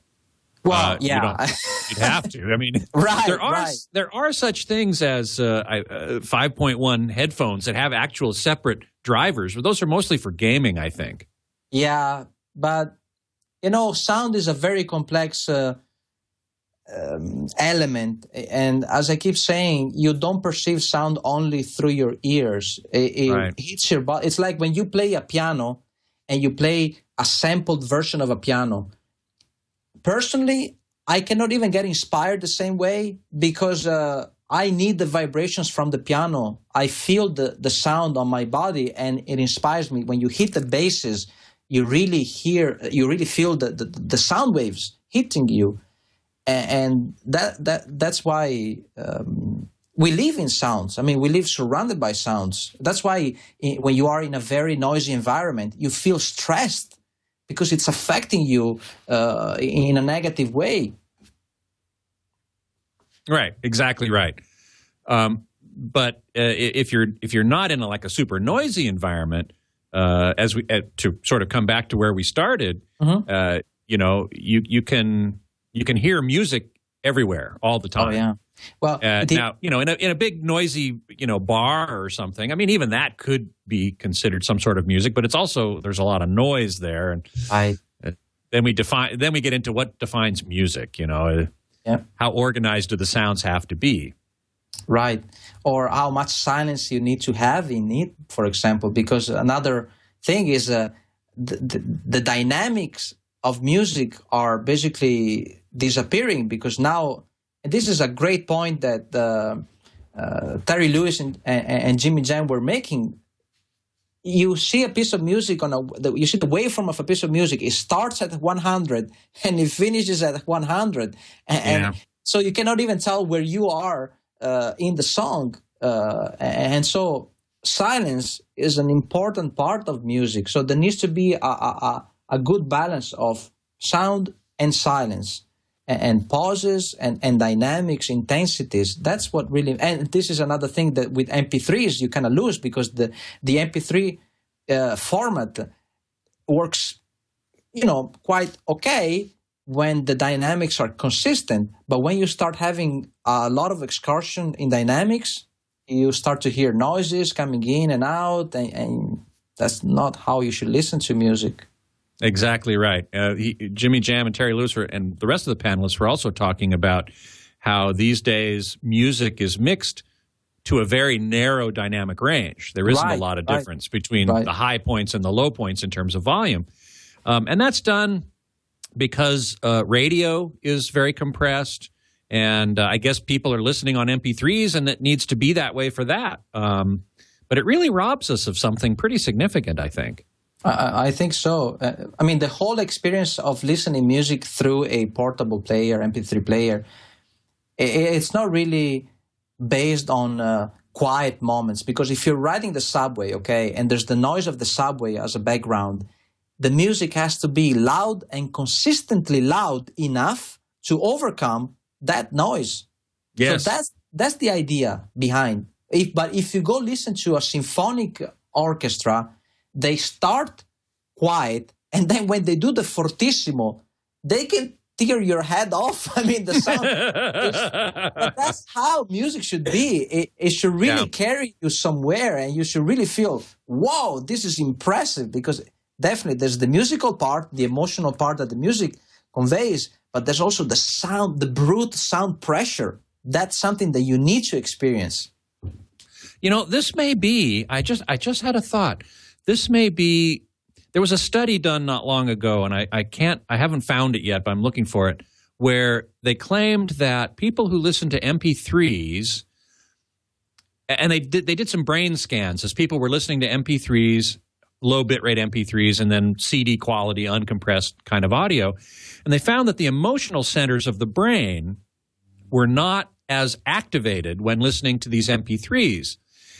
E: Well,
A: you'd have to. I mean,
E: right.
A: There are such things as 5.1 headphones that have actual separate drivers, but those are mostly for gaming, I think.
E: Yeah, but sound is a very complex element, and as I keep saying, you don't perceive sound only through your ears. It hits your body. It's like when you play a piano and you play a sampled version of a piano. Personally, I cannot even get inspired the same way, because I need the vibrations from the piano. I feel the sound on my body, and it inspires me. When you hit the basses, you really feel the sound waves hitting you. And that's why we live in sounds. I mean, we live surrounded by sounds. That's why when you are in a very noisy environment, you feel stressed, because it's affecting you in a negative way. Right,
A: exactly right. But if you're not in a super noisy environment, to sort of come back to where we started, you can hear music everywhere all the time.
E: Oh yeah. Well,
A: now, in a big noisy, bar or something. I mean, even that could be considered some sort of music, but it's also there's a lot of noise there, and then we get into what defines music. How organized do the sounds have to be? Right,
E: or how much silence you need to have in it, for example. Because another thing is the dynamics of music are basically disappearing, because now, and this is a great point that Terry Lewis and Jimmy Jam were making. You see a piece of music you see the waveform of a piece of music. It starts at 100 and it finishes at 100, and so you cannot even tell where you are in the song. And so silence is an important part of music. So there needs to be a good balance of sound and silence, and pauses and dynamics, intensities. That's what really, and this is another thing that with MP3s you kind of lose, because the MP3 format works, quite okay when the dynamics are consistent. But when you start having a lot of excursion in dynamics, you start to hear noises coming in and out, and that's not how you should listen to music.
A: Exactly right. Jimmy Jam and Terry Lewis and the rest of the panelists were also talking about how these days music is mixed to a very narrow dynamic range. There isn't a lot of difference between the high points and the low points in terms of volume. And that's done because radio is very compressed, and I guess people are listening on MP3s, and it needs to be that way for that. But it really robs us of something pretty significant, I think.
E: I think so. I mean, the whole experience of listening music through a portable player, MP3 player, it's not really based on quiet moments. Because if you're riding the subway, and there's the noise of the subway as a background, the music has to be loud and consistently loud enough to overcome that noise.
A: Yes.
E: So that's the idea behind. But if you go listen to a symphonic orchestra, they start quiet, and then when they do the fortissimo, they can tear your head off. I mean, the sound. But that's how music should be. It should really carry you somewhere, and you should really feel, whoa, this is impressive. Because definitely there's the musical part, the emotional part that the music conveys, but there's also the sound, the brute sound pressure. That's something that you need to experience.
A: This may be, I just had a thought. This may be, there was a study done not long ago, and I haven't found it yet, but I'm looking for it, where they claimed that people who listen to MP3s, and they did some brain scans as people were listening to MP3s, low bitrate MP3s, and then CD quality, uncompressed kind of audio, and they found that the emotional centers of the brain were not as activated when listening to these MP3s.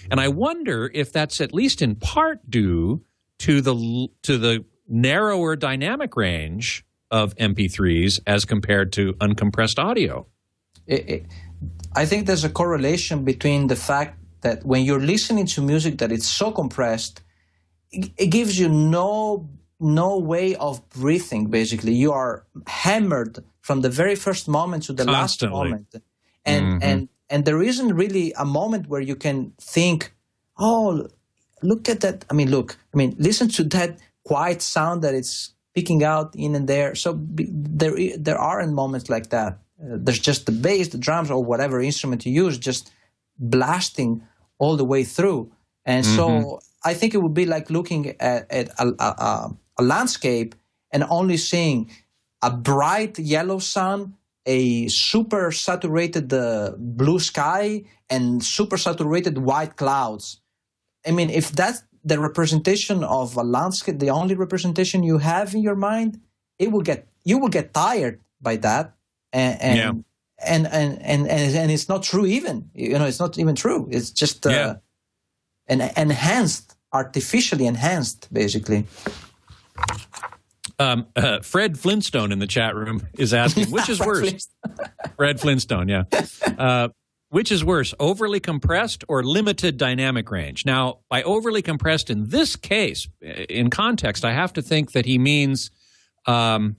A: And I wonder if that's at least in part due to the narrower dynamic range of MP3s as compared to uncompressed audio.
E: I think there's a correlation between the fact that when you're listening to music that it's so compressed, it gives you no way of breathing, basically. You are hammered from the very first moment to the
A: Constantly.
E: last moment. And there isn't really a moment where you can think, oh, look at that. Listen to that quiet sound that it's picking out in and there. So there aren't moments like that. There's just the bass, the drums, or whatever instrument you use, just blasting all the way through. And so I think it would be like looking at a landscape and only seeing a bright yellow sun, a super saturated blue sky, and super saturated white clouds. I mean, if that's the representation of a landscape, the only representation you have in your mind, you will get tired by that, and it's not true even. It's not even true. It's just artificially enhanced, basically.
A: Fred Flintstone in the chat room is asking, which is worse? Fred Flintstone, yeah. Which is worse, overly compressed or limited dynamic range? Now, by overly compressed in this case, in context, I have to think that he means data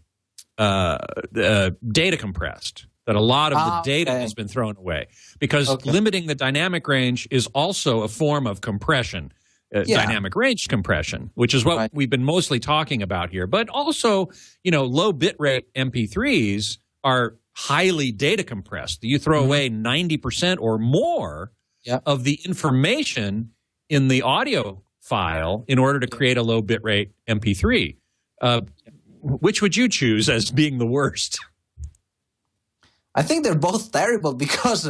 A: compressed. that a lot of the data has been thrown away because limiting the dynamic range is also a form of compression, dynamic range compression, which is what we've been mostly talking about here. But also, low bitrate MP3s are highly data compressed. You throw away 90% or more of the information in the audio file in order to create a low bitrate MP3. Which would you choose as being the worst?
E: I think they're both terrible because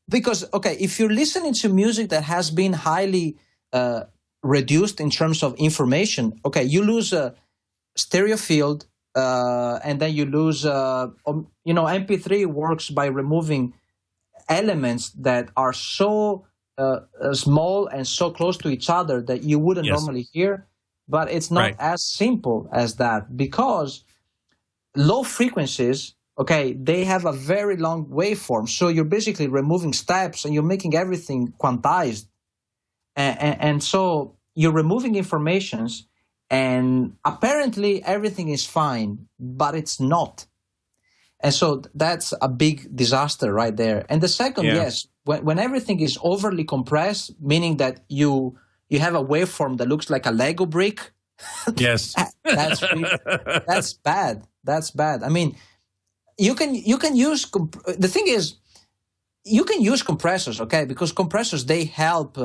E: if you're listening to music that has been highly reduced in terms of information, you lose a stereo field, and then you lose, MP3 works by removing elements that are so small and so close to each other that you wouldn't normally hear. But it's not as simple as that because low frequencies, they have a very long waveform. So you're basically removing steps and you're making everything quantized. And so you're removing informations and apparently everything is fine, but it's not. And so that's a big disaster right there. And the second, when everything is overly compressed, meaning that you have a waveform that looks like a Lego brick.
A: Yes.
E: That's bad. That's bad. I mean, you can use the thing is you can use compressors, because compressors they help,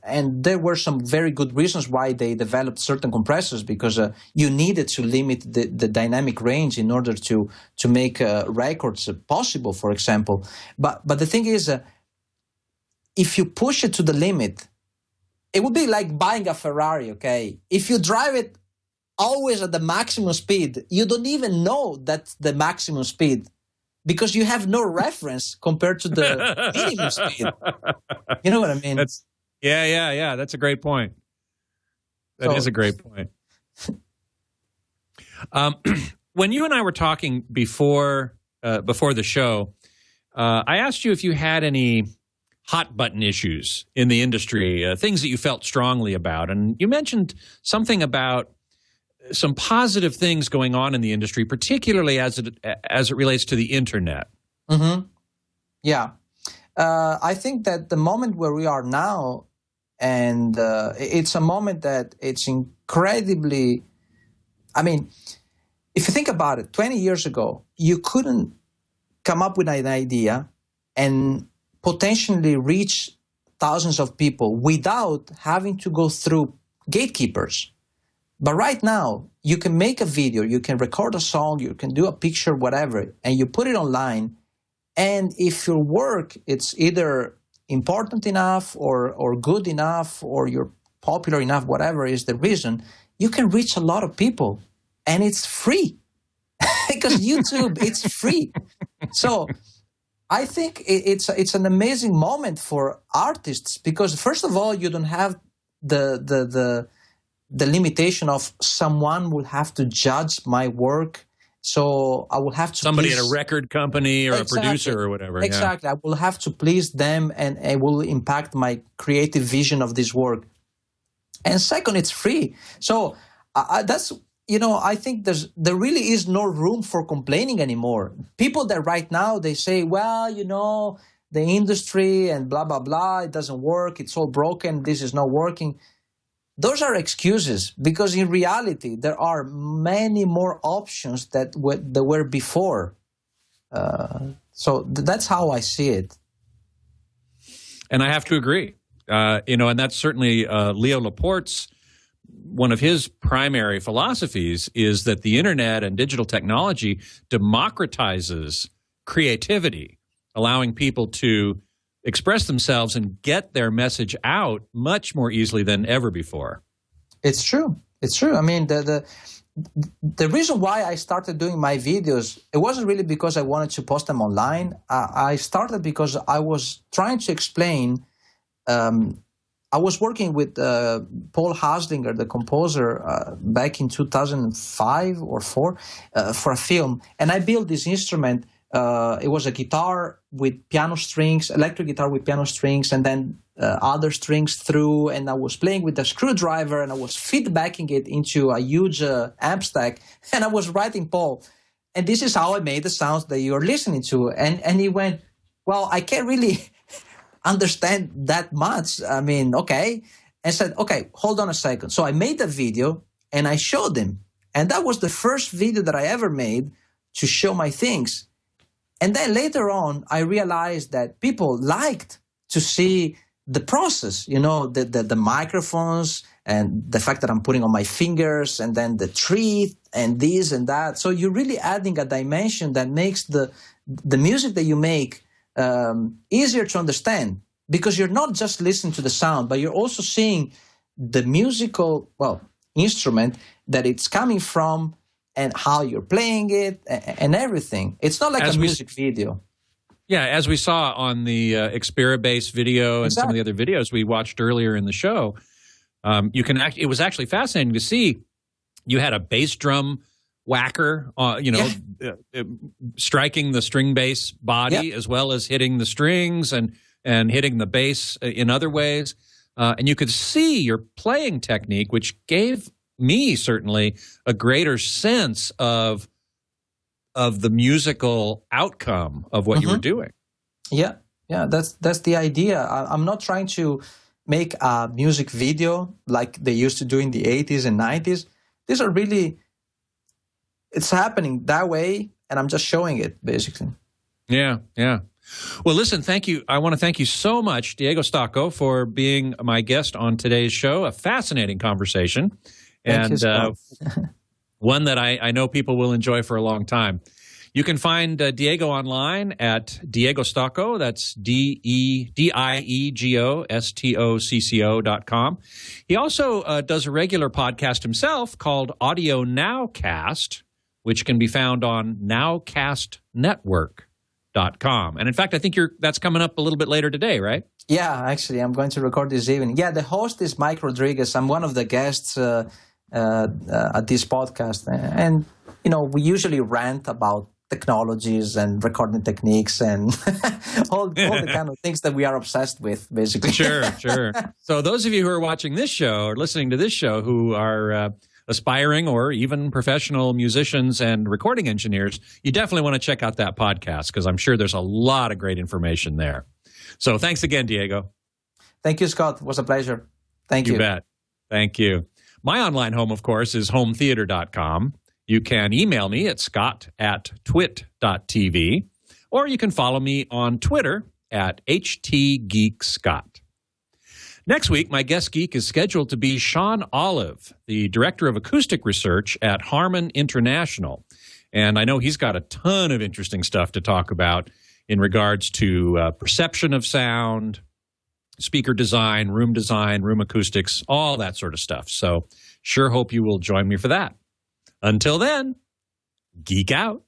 E: and there were some very good reasons why they developed certain compressors because you needed to limit the dynamic range in order to make records possible, for example. But the thing is, if you push it to the limit, it would be like buying a Ferrari, If you drive it always at the maximum speed, you don't even know that's the maximum speed because you have no reference compared to the minimum speed. You know what I mean?
A: Yeah. That's a great point. That is a great point. When you and I were talking before the show, I asked you if you had any hot button issues in the industry, things that you felt strongly about. And you mentioned something about some positive things going on in the industry, particularly as it relates to the internet.
E: Mm-hmm. Yeah. I think that the moment where we are now, and it's a moment that it's incredibly, if you think about it, 20 years ago, you couldn't come up with an idea and potentially reach thousands of people without having to go through gatekeepers. But right now, you can make a video, you can record a song, you can do a picture, whatever, and you put it online. And if your work, it's either important enough or good enough or you're popular enough, whatever is the reason, you can reach a lot of people. And it's free. Because YouTube, it's free. So I think it's an amazing moment for artists because first of all, you don't have the limitation of someone will have to judge my work. So I will have to
A: somebody at a record company or a producer or whatever.
E: Exactly. I will have to please them and it will impact my creative vision of this work. And second, it's free. So that's, I think there really is no room for complaining anymore. People that right now, they say, well, the industry and blah, blah, blah, it doesn't work. It's all broken. This is not working. Those are excuses because in reality, there are many more options that were before. So that's how I see it.
A: And I have to agree. And that's certainly Leo Laporte's, one of his primary philosophies is that the internet and digital technology democratizes creativity, allowing people to express themselves and get their message out much more easily than ever before.
E: It's true. It's true. I mean, the reason why I started doing my videos, it wasn't really because I wanted to post them online. I started because I was trying to explain. I was working with Paul Haslinger, the composer, back in 2005 or 4 for a film, and I built this instrument. It was a guitar with piano strings, electric guitar with piano strings, and then other strings through. And I was playing with a screwdriver, and I was feedbacking it into a huge amp stack. And I was writing Paul, and this is how I made the sounds that you're listening to. And he went, well, I can't really understand that much. I mean, okay. And said, okay, hold on a second. So I made the video and I showed him. And that was the first video that I ever made to show my things. And then later on, I realized that people liked to see the process, you know, the microphones and the fact that I'm putting on my fingers and then the tree and this and that. So you're really adding a dimension that makes the music that you make easier to understand, because you're not just listening to the sound, but you're also seeing the musical, instrument that it's coming from and how you're playing it and everything. It's not like a music video.
A: Yeah, as we saw on the Experibase video and some of the other videos we watched earlier in the show, it was actually fascinating to see. You had a bass drum whacker, striking the string bass body as well as hitting the strings and hitting the bass in other ways. And you could see your playing technique, which gave me certainly a greater sense of the musical outcome of what you were doing. Yeah,
E: that's the idea. I'm not trying to make a music video like they used to do in the 80s and 90s. These are really, it's happening that way, and I'm just showing it, basically.
A: Yeah. Well, listen, thank you. I want to thank you so much, Diego Stocco, for being my guest on today's show. A fascinating conversation.
E: Thank you,
A: one that I know people will enjoy for a long time. You can find Diego online at Diego Stocco. That's DIEGOSTOCCO.com. He also does a regular podcast himself called Audio Nowcast, which can be found on nowcastnetwork.com. And in fact, I think that's coming up a little bit later today, right?
E: Yeah, actually, I'm going to record this evening. Yeah, the host is Mike Rodriguez. I'm one of the guests at this podcast. And, we usually rant about technologies and recording techniques and all the kind of things that we are obsessed with, basically.
A: Sure. So those of you who are watching this show or listening to this show who are aspiring or even professional musicians and recording engineers, you definitely want to check out that podcast because I'm sure there's a lot of great information there. So thanks again, Diego.
E: Thank you, Scott. It was a pleasure. Thank you.
A: You bet. Thank you. My online home, of course, is hometheater.com. You can email me at scott@twit.tv, or you can follow me on Twitter at htgeekscott. Next week, my guest geek is scheduled to be Sean Olive, the Director of Acoustic Research at Harman International. And I know he's got a ton of interesting stuff to talk about in regards to perception of sound, speaker design, room acoustics, all that sort of stuff. So sure hope you will join me for that. Until then, geek out.